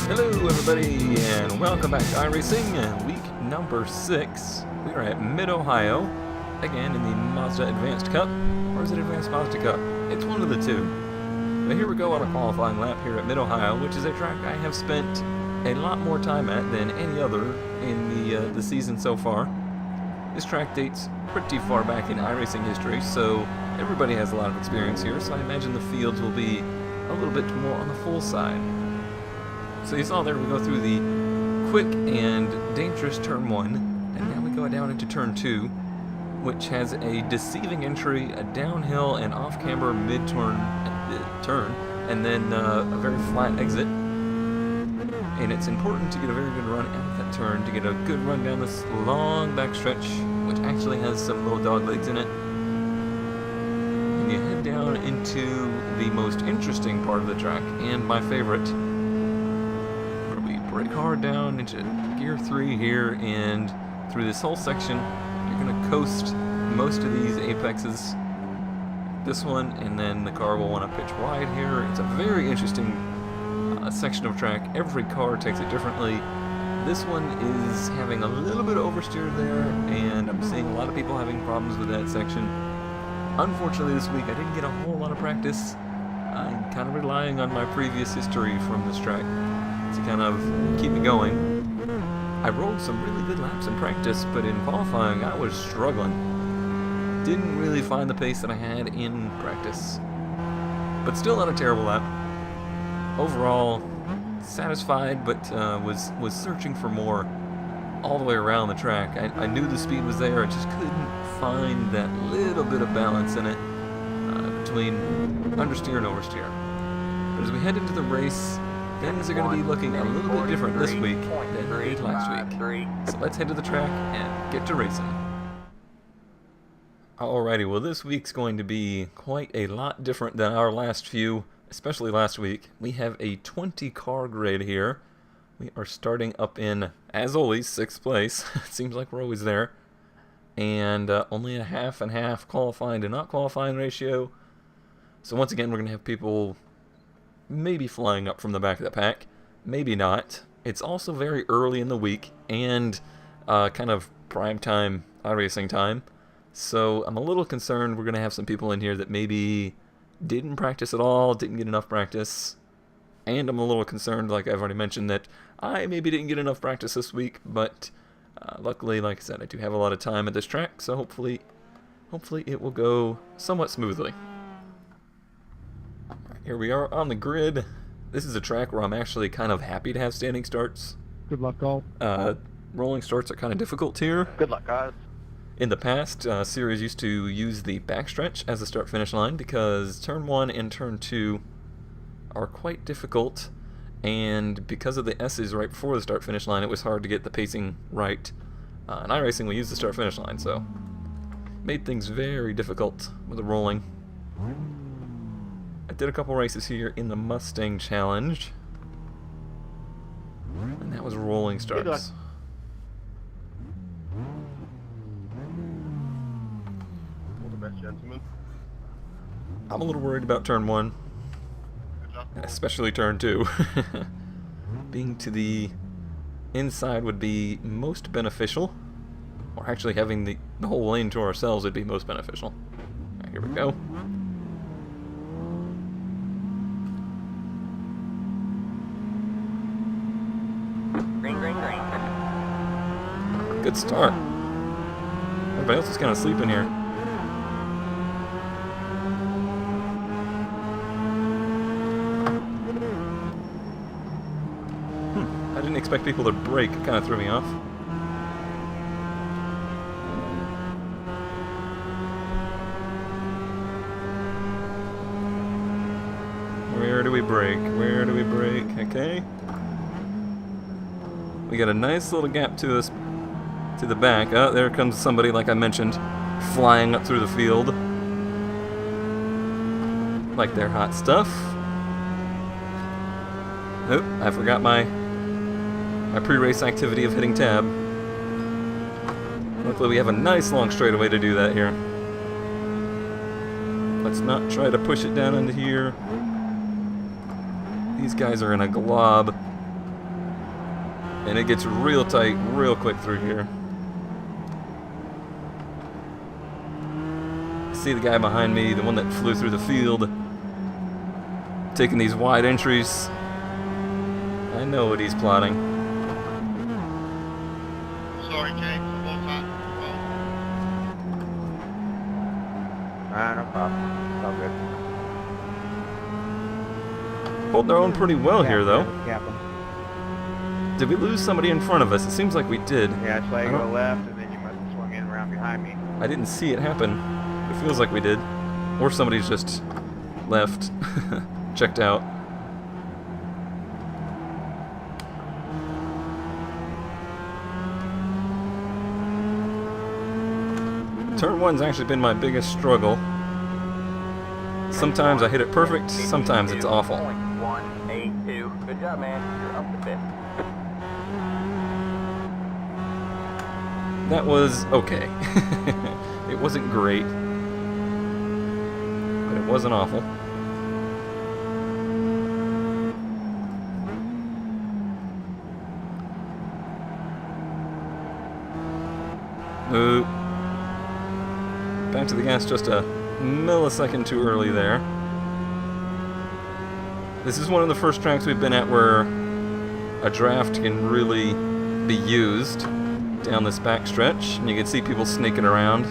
Hello everybody, and welcome back to iRacing, week number 6. We are at Mid-Ohio, again in the Mazda Advanced Cup, or is it Advanced Mazda Cup? It's one of the two. But here we go on a qualifying lap here at Mid-Ohio, which is a track I have spent a lot more time at than any other in the season so far. This track dates pretty far back in iRacing history, so everybody has a lot of experience here, so I imagine the fields will be a little bit more on the full side. So you saw there we go through the quick and dangerous turn 1, and now we go down into turn 2, which has a deceiving entry, a downhill and off-camber mid-turn, and then a very flat exit. And it's important to get a very good run out of that turn, to get a good run down this long backstretch, which actually has some little dog legs in it. And you head down into the most interesting part of the track, and my favorite. Brake hard down into gear 3 here, and through this whole section you're going to coast most of these apexes, this one, and then the car will want to pitch wide here. It's a very interesting section of track. Every car takes it differently. This one is having a little bit of oversteer there, and I'm seeing a lot of people having problems with that section. Unfortunately this week I didn't get a whole lot of practice. I'm kind of relying on my previous history from this track to kind of keep me going. I rolled some really good laps in practice, but in qualifying I was struggling. Didn't really find the pace that I had in practice. But still not a terrible lap. Overall, satisfied, but was searching for more all the way around the track. I knew the speed was there, I just couldn't find that little bit of balance in it between understeer and oversteer. But as we head into the race, things are going to be looking a little bit different this week than they did last week. So let's head to the track and get to racing. Alrighty, well this week's going to be quite a lot different than our last few, especially last week. We have a 20 car grid here. We are starting up in, as always, 6th place. It seems like we're always there. And only a half and half qualifying to not qualifying ratio. So once again, we're going to have people maybe flying up from the back of the pack, maybe not. It's also very early in the week and kind of prime time iRacing time, so I'm a little concerned we're going to have some people in here that maybe didn't practice at all, didn't get enough practice, and I'm a little concerned, like I've already mentioned, that I maybe didn't get enough practice this week, but luckily, like I said, I do have a lot of time at this track, so hopefully it will go somewhat smoothly. Here we are on the grid. This is a track where I'm actually kind of happy to have standing starts. Good luck, all. Rolling starts are kind of difficult here. Good luck, guys. In the past, series used to use the backstretch as a start-finish line because turn 1 and turn 2 are quite difficult, and because of the S's right before the start-finish line, it was hard to get the pacing right. In iRacing, we use the start-finish line, so made things very difficult with the rolling. I did a couple races here in the Mustang Challenge, and that was rolling starts. All the best, gentlemen. I'm a little worried about turn 1, and especially turn 2. Being to the inside would be most beneficial, or actually having the whole lane to ourselves would be most beneficial. Right, here we go. Good start. Everybody else is kind of sleeping here. I didn't expect people to brake. It kind of threw me off. Where do we brake? Where do we brake? Okay. We got a nice little gap to us. To the back. Oh, there comes somebody, like I mentioned, flying up through the field. Like they're hot stuff. Nope, I forgot my pre-race activity of hitting tab. Luckily we have a nice long straightaway to do that here. Let's not try to push it down into here. These guys are in a glob. And it gets real tight real quick through here. See the guy behind me, the one that flew through the field, taking these wide entries. I know what he's plotting. Sorry, James. What's that? No problem. It's all good. Hold their own pretty well here, though. Captain. Did we lose somebody in front of us? It seems like we did. Yeah, I saw you go left, and then you must have swung in around behind me. I didn't see it happen. It feels like we did. Or somebody's just left. Checked out. Turn 1's actually been my biggest struggle. Sometimes I hit it perfect, sometimes it's awful. 182. Good job, man. You're up to fifth. That was okay. It wasn't great, but it wasn't awful. Ooh. Back to the gas just a millisecond too early there. This is one of the first tracks we've been at where a draft can really be used down this back stretch, and you can see people sneaking around.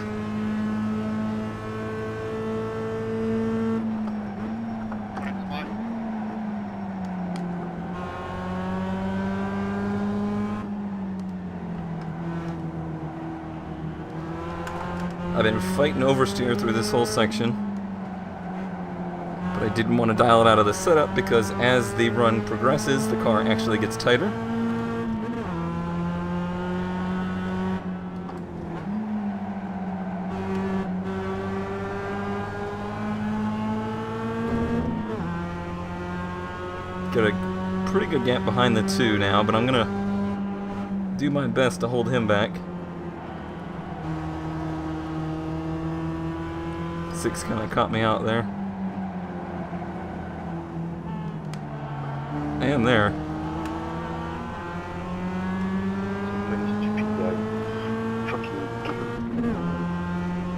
I've been fighting oversteer through this whole section, but I didn't want to dial it out of the setup because as the run progresses, the car actually gets tighter. Got a pretty good gap behind the 2 now, but I'm gonna do my best to hold him back. 6 kind of caught me out there. And there.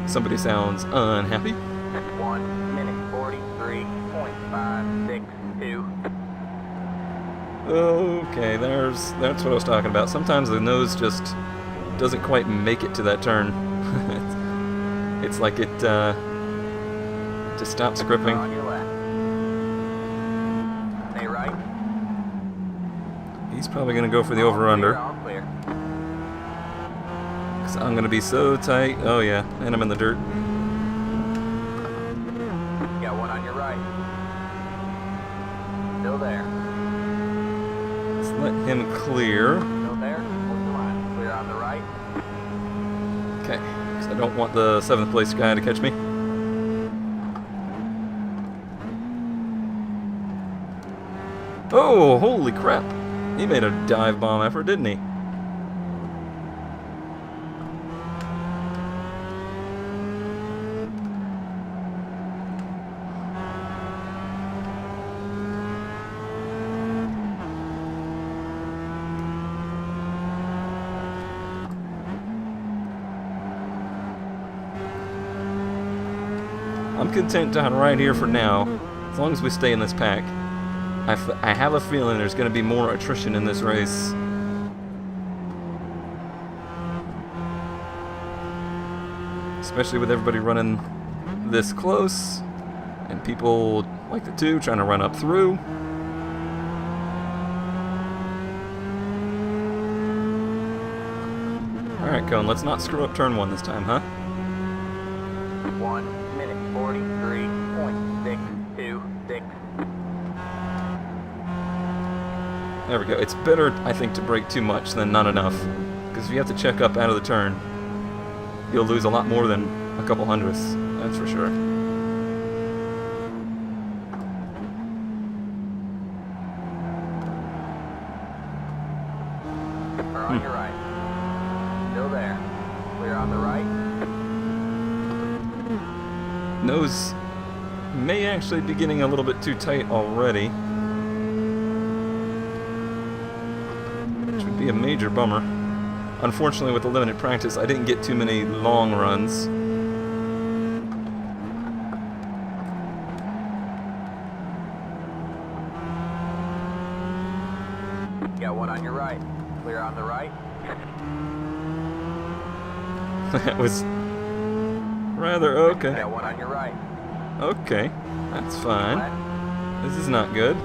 Somebody sounds unhappy. 1 minute 43.562. Okay, that's what I was talking about. Sometimes the nose just doesn't quite make it to that turn. It's like it just stops gripping. On your left. Stay right. He's probably going to go for the over-under. All clear. Because I'm going to be so tight. Oh yeah, and I'm in the dirt. Got one on your right. Still there. Let's let him clear. Still there. Hold the line. Clear on the right. Okay, because I don't want the 7th place guy to catch me. Oh, holy crap. He made a dive bomb effort, didn't he? I'm content to ride here for now, as long as we stay in this pack. I have a feeling there's going to be more attrition in this race. Especially with everybody running this close, and people like the 2 trying to run up through. Alright, Cone, let's not screw up turn 1 this time, huh? 1 minute 43.626. There we go. It's better, I think, to brake too much than not enough. Because if you have to check up out of the turn, you'll lose a lot more than a couple hundredths. That's for sure. Or on your right. Still there. Clear on the right. Nose may actually be getting a little bit too tight already. Which would be a major bummer. Unfortunately, with the limited practice, I didn't get too many long runs. Got one on your right. Clear on the right. That was rather okay. Got one on your right. Okay, that's fine. This is not good.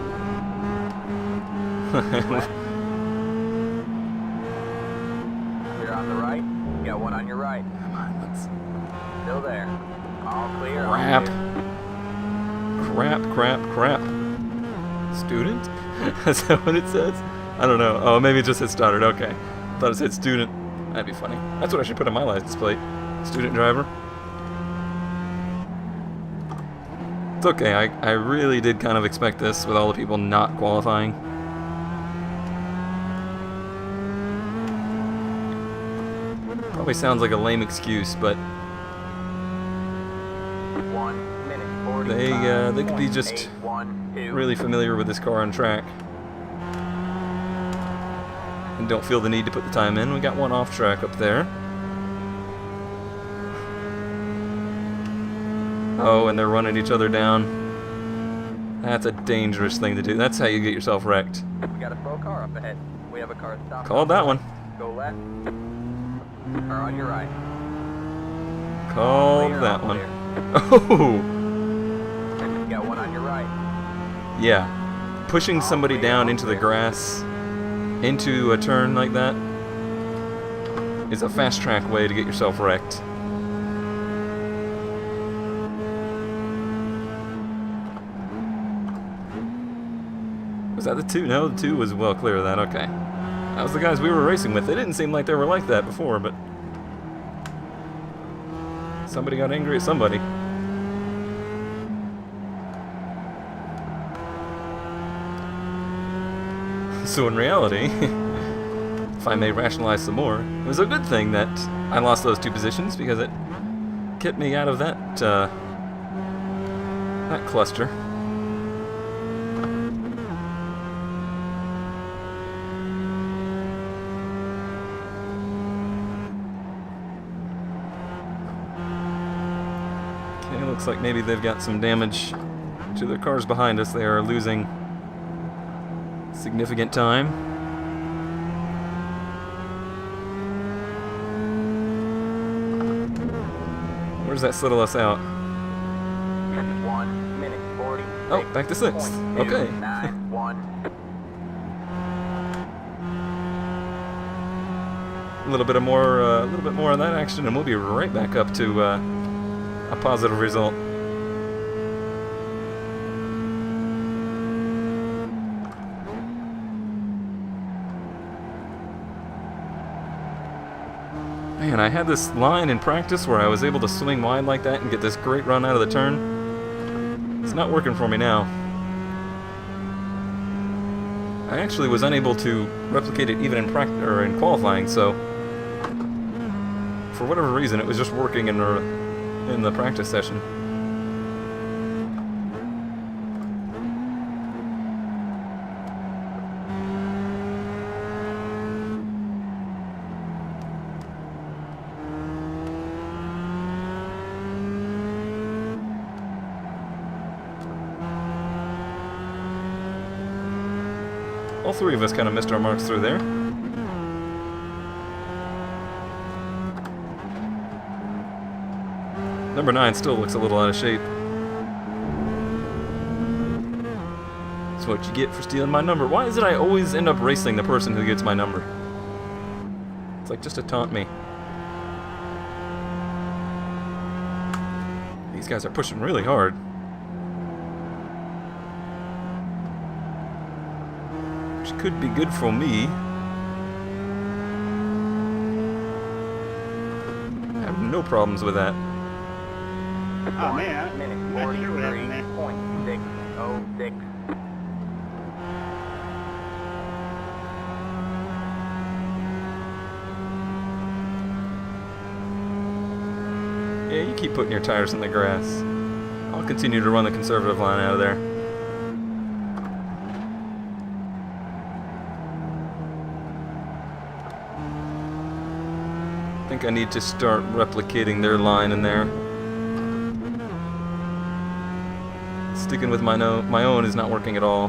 Left. Clear on the right. Got one on your right. Come on, let's... Still there. All clear. all Crap. clear. Crap. Student? Is that what it says? I don't know. Oh, maybe it just said started. Okay. I thought it said student. That'd be funny. That's what I should put on my license plate. Student driver. It's okay. I really did kind of expect this with all the people not qualifying. Probably sounds like a lame excuse, but 1 minute 45. they could be just really familiar with this car on track and don't feel the need to put the time in. We got one off track up there. Oh, and they're running each other down. That's a dangerous thing to do. That's how you get yourself wrecked. We got a slow car up ahead. We have a car stopped. Called that one. Go left. Or on your right. Called Clear, that all one. clear. Oh! Got one on your right. Yeah. Pushing somebody down into the grass, into a turn like that, is a fast track way to get yourself wrecked. Was that the 2? No, the 2 was well clear of that. Okay. That was the guys we were racing with. They didn't seem like they were like that before, but somebody got angry at somebody. So in reality, if I may rationalize some more, it was a good thing that I lost those 2 positions because it kept me out of that that cluster. Okay, looks like maybe they've got some damage to their cars behind us. They are losing significant time. Where does that settle us out? 1 minute 40. Oh, back to 6th. Okay. 9-1. A little bit more of that action, and we'll be right back up to a positive result. Man, I had this line in practice where I was able to swing wide like that and get this great run out of the turn. It's not working for me now. I actually was unable to replicate it even in practice or in qualifying, so for whatever reason, it was just working in the practice session. All 3 of us kind of missed our marks through there. Number 9 still looks a little out of shape. That's what you get for stealing my number. Why is it I always end up racing the person who gets my number? It's like just to taunt me. These guys are pushing really hard. Which could be good for me. I have no problems with that. Oh man, Minute I sure would have, man. 43.606. Yeah, you keep putting your tires in the grass. I'll continue to run the conservative line out of there. I think I need to start replicating their line in there. Sticking with my own is not working at all.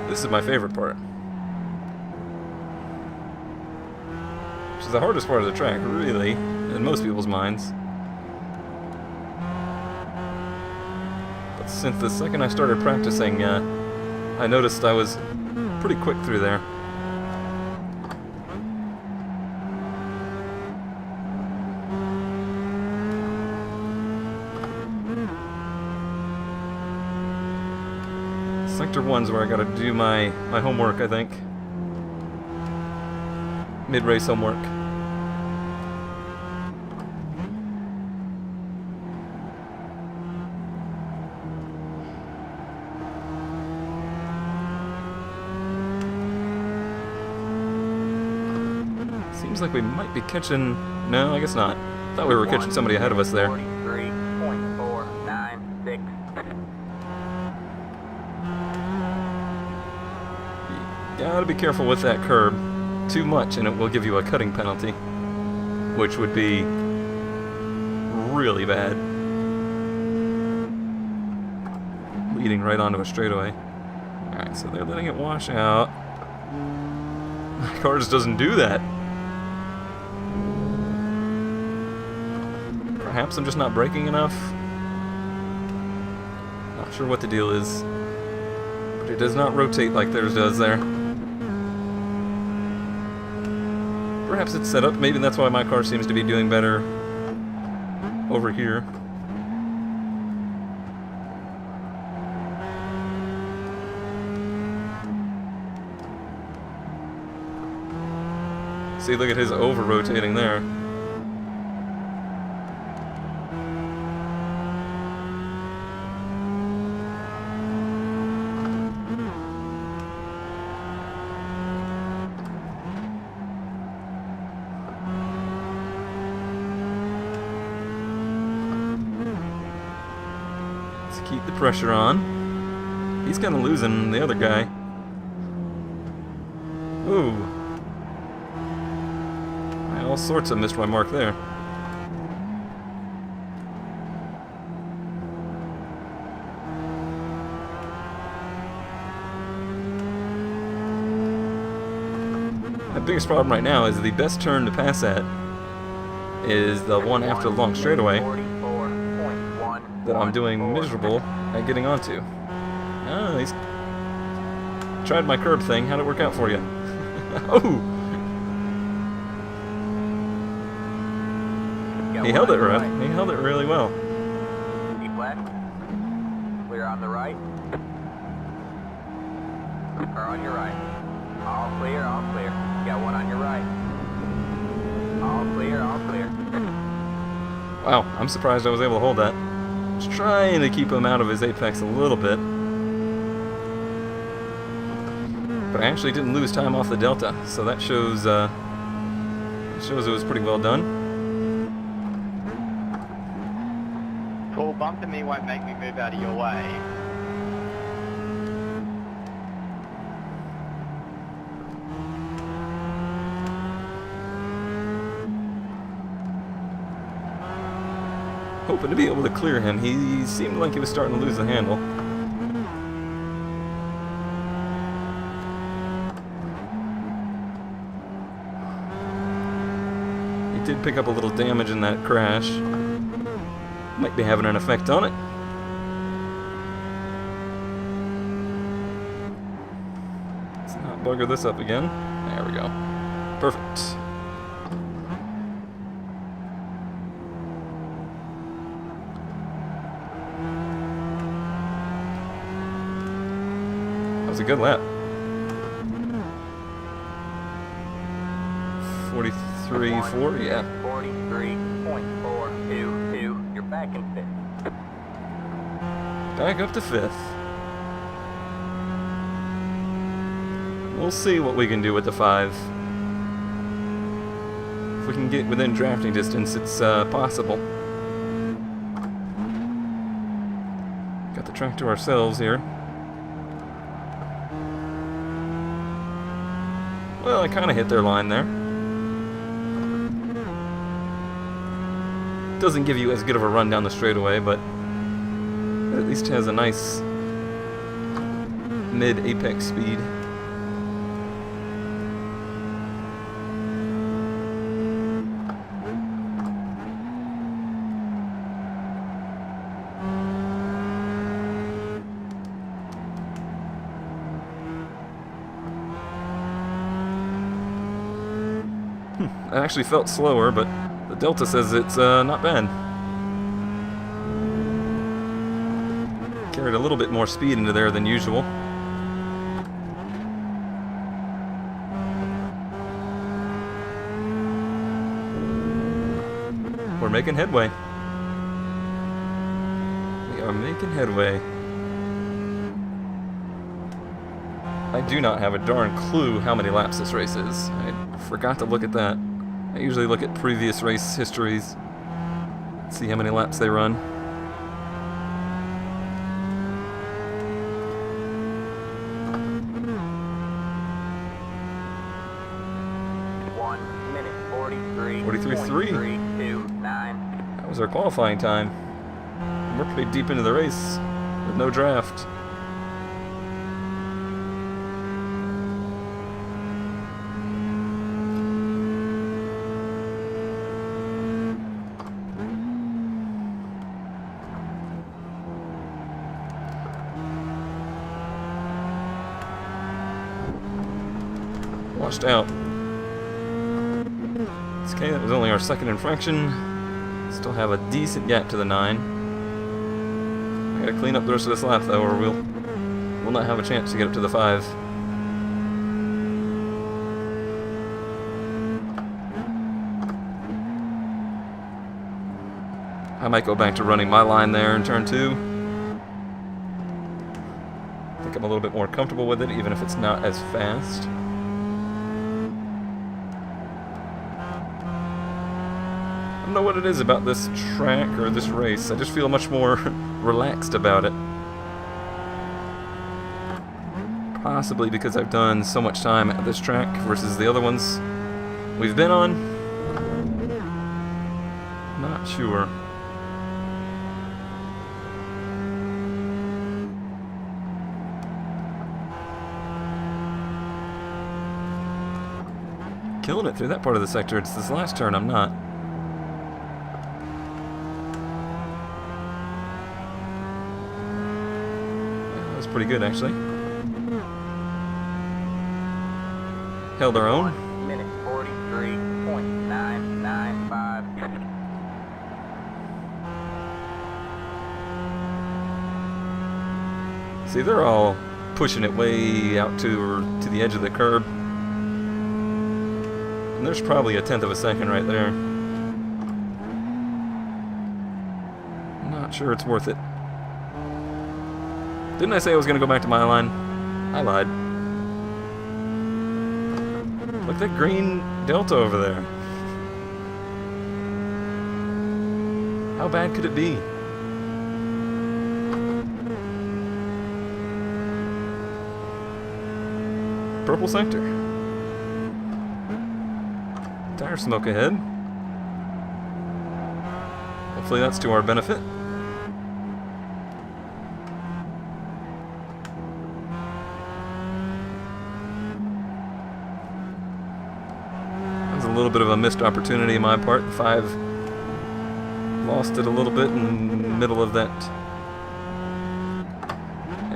This is my favorite part. Which is the hardest part of the track, really, in most people's minds. But since the second I started practicing, I noticed I was pretty quick through there. Sector 1's where I gotta do my homework, I think. Mid-race homework. Seems like we might be catching... No, I guess not. Thought we were catching somebody ahead of us there. 43.496. Gotta be careful with that curb. Too much and it will give you a cutting penalty, which would be really bad. Leading right onto a straightaway. Alright, so they're letting it wash out. My car just doesn't do that. Perhaps I'm just not braking enough. Not sure what the deal is. But it does not rotate like theirs does there. Perhaps it's set up. Maybe that's why my car seems to be doing better over here. See, look at his over-rotating there. Keep the pressure on. He's kind of losing the other guy. Ooh. I all sorts of missed my mark there. My biggest problem right now is the best turn to pass at is the one after the long straightaway that I'm doing miserable at getting onto. Oh, he's tried my curb thing. How'd it work out for you? Oh! He held it right. He held it really well. Keep left. Clear on the right. Or on your right. All clear, all clear. You got one on your right. All clear, all clear. Wow, I'm surprised I was able to hold that. Just trying to keep him out of his apex a little bit. But I actually didn't lose time off the delta, so that shows it was pretty well done. Cool, bumping me won't make me move out of your way. Hoping to be able to clear him. He seemed like he was starting to lose the handle. He did pick up a little damage in that crash. Might be having an effect on it. Let's not bugger this up again. There we go. Perfect. That was a good lap. 43.4, yeah. 43.422. You're back in fifth. Back up to fifth. We'll see what we can do with the 5. we can get within drafting distance, it's possible. Got the track to ourselves here. Well, I kind of hit their line there. Doesn't give you as good of a run down the straightaway, but at least has a nice mid-apex speed. It actually felt slower, but the Delta says it's not bad. Carried a little bit more speed into there than usual. We're making headway. We are making headway. I do not have a darn clue how many laps this race is. I forgot to look at that. I usually look at previous race histories, see how many laps they run. .1 minute 43.3. That was our qualifying time. We're pretty deep into the race with no draft. Washed out. It's okay, that was only our second infraction. Still have a decent gap to the 9. I gotta clean up the rest of this lap though, or we'll not have a chance to get up to the 5. I might go back to running my line there in turn 2. I think I'm a little bit more comfortable with it, even if it's not as fast. I don't know what it is about this track or this race. I just feel much more relaxed about it. Possibly because I've done so much time at this track versus the other ones we've been on. Not sure. Killing it through that part of the sector. It's this last turn I'm not. Pretty good, actually. Held our own. 1 minute 43.995. See, they're all pushing it way out to the edge of the curb. And there's probably a 1/10 of a second right there. I'm not sure it's worth it. Didn't I say I was going to go back to my line? I lied. Look at that green Delta over there. How bad could it be? Purple sector. Tire smoke ahead. Hopefully that's to our benefit. A little bit of a missed opportunity on my part. 5 lost it a little bit in the middle of that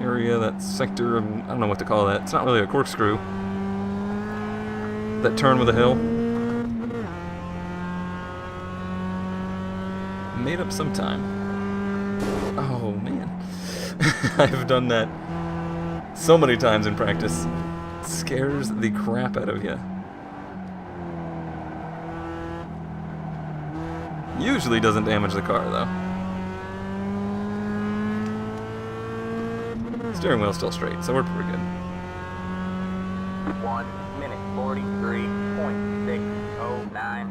area, that sector. I don't know what to call that. It's not really a corkscrew. That turn with a hill. Made up some time. Oh man. I've done that so many times in practice. It scares the crap out of you. Usually doesn't damage the car, though. Steering wheel's still straight, so we're pretty good. 1 minute 43.609.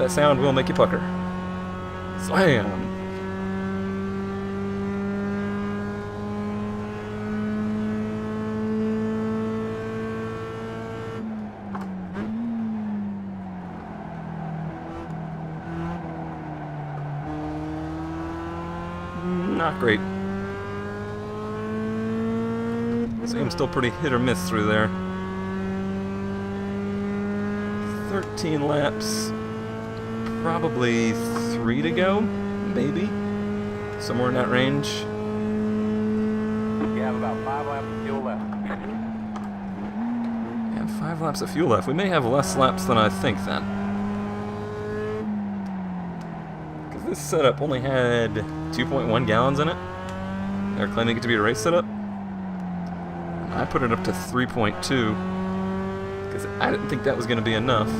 that sound will make you pucker. Slam! Not great. Seems still pretty hit or miss through there. 13 laps. Probably 3 to go, maybe. Somewhere in that range. You have about 5 laps of fuel left. And 5 laps of fuel left. We may have less laps than I think then. Because this setup only had 2.1 gallons in it. They're claiming it to be a race setup. I put it up to 3.2 because I didn't think that was going to be enough.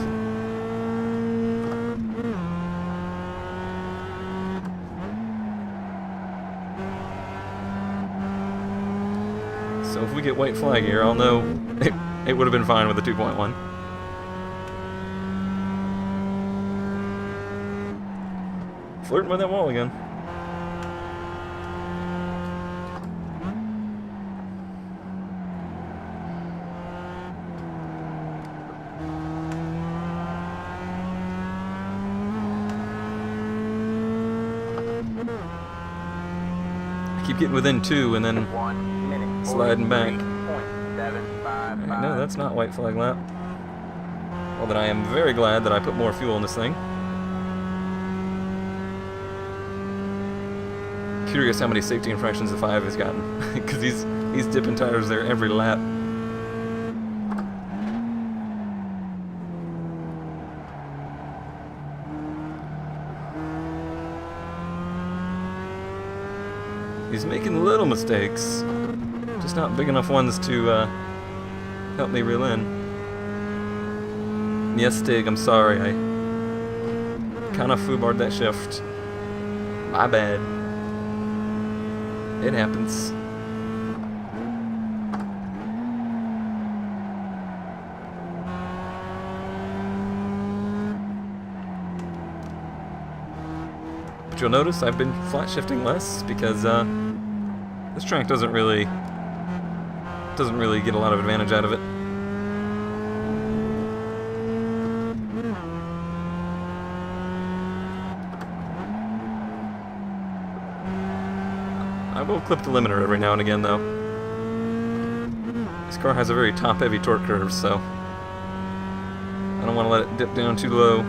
So if we get white flag here, I'll know it would have been fine with the 2.1. Flirting with that wall again. Keep getting within 2 and then 1 minute. sliding back. 43.755. Alright, no, that's not white flag lap. Well, then I am very glad that I put more fuel in this thing. Curious how many safety infractions the 5 has gotten, because he's dipping tires there every lap. He's making little mistakes, just not big enough ones to help me reel in. Yes, Stig, I'm sorry. I kind of foobarred that shift. My bad. It happens. But you'll notice I've been flat shifting less because this track doesn't really get a lot of advantage out of it. I will clip the limiter every now and again, though. This car has a very top-heavy torque curve, so I don't want to let it dip down too low.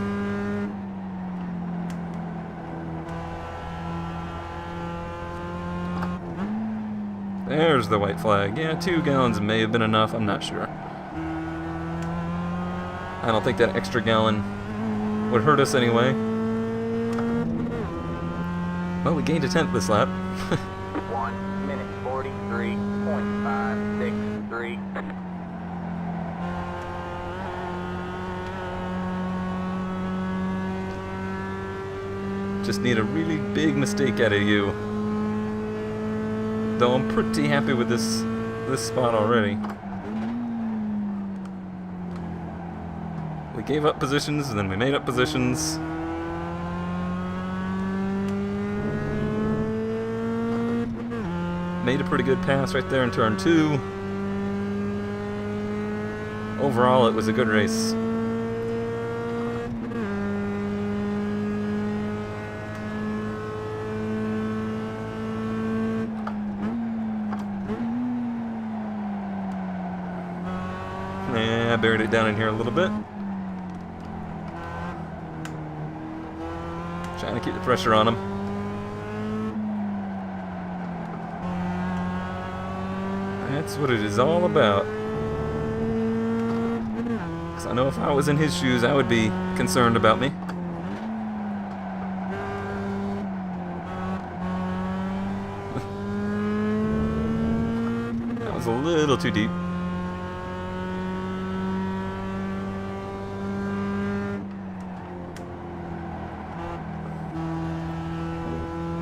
There's the white flag. Yeah, 2 gallons may have been enough, I'm not sure. I don't think that extra gallon would hurt us anyway. Well, we gained a 10th this lap. 1 minute 43.563. Just need a really big mistake out of you. Though I'm pretty happy with this spot already. We gave up positions and then we made up positions. Made a pretty good pass right there in turn 2. Overall, it was a good race. I buried it down in here a little bit. Trying to keep the pressure on him. That's what it is all about. Because I know if I was in his shoes, I would be concerned about me. That was a little too deep.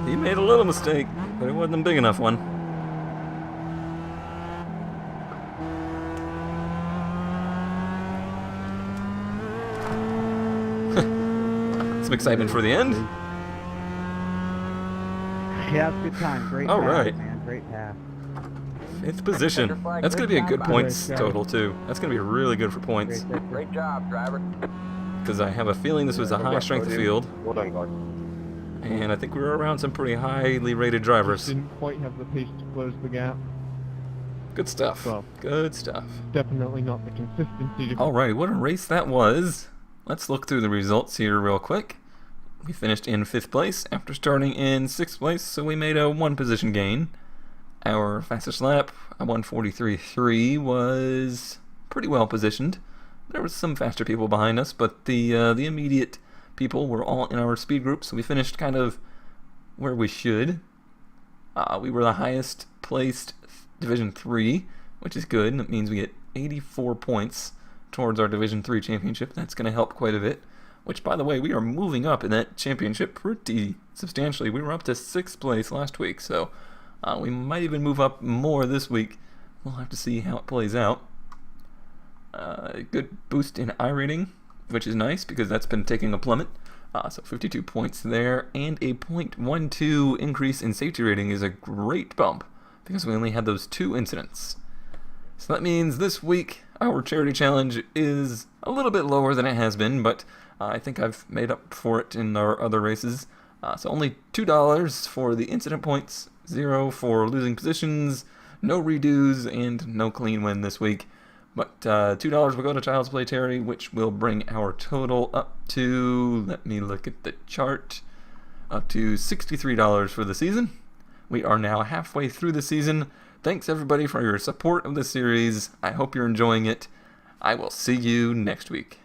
He made a little mistake, but it wasn't a big enough one. some excitement for the end. Yeah, it's a good time. Great All pass, right. man. Great pass. 5th position. That's going to be a good points total, too. That's going to be really good for points. Great victory. Great job, driver. Because I have a feeling this was a high-strength field. Well done, guys. And I think we were around some pretty highly rated drivers. Didn't quite have the pace to close the gap. Good stuff. Well. Good stuff. Definitely not the consistency. Alrighty, what a race that was. Let's look through the results here real quick. We finished in 5th place after starting in 6th place, so we made a 1 position gain. Our fastest lap, a 1:43.3, was pretty well positioned. There was some faster people behind us, but the immediate people were all in our speed group, so we finished kind of where we should. We were the highest placed Division 3, which is good. That means we get 84 points towards our Division 3 championship. That's going to help quite a bit. Which, by the way, we are moving up in that championship pretty substantially. We were up to 6th place last week, so we might even move up more this week. We'll have to see how it plays out. Good boost in iRating, which is nice because that's been taking a plummet. So 52 points there, and a 0.12 increase in safety rating is a great bump because we only had those 2 incidents. So that means this week our charity challenge is a little bit lower than it has been, but I think I've made up for it in our other races. So only $2 for the incident points, 0 for losing positions, no redos, and no clean win this week. But $2 will go to Child's Play charity, which will bring our total up to, let me look at the chart, up to $63 for the season. We are now halfway through the season. Thanks everybody for your support of the series. I hope you're enjoying it. I will see you next week.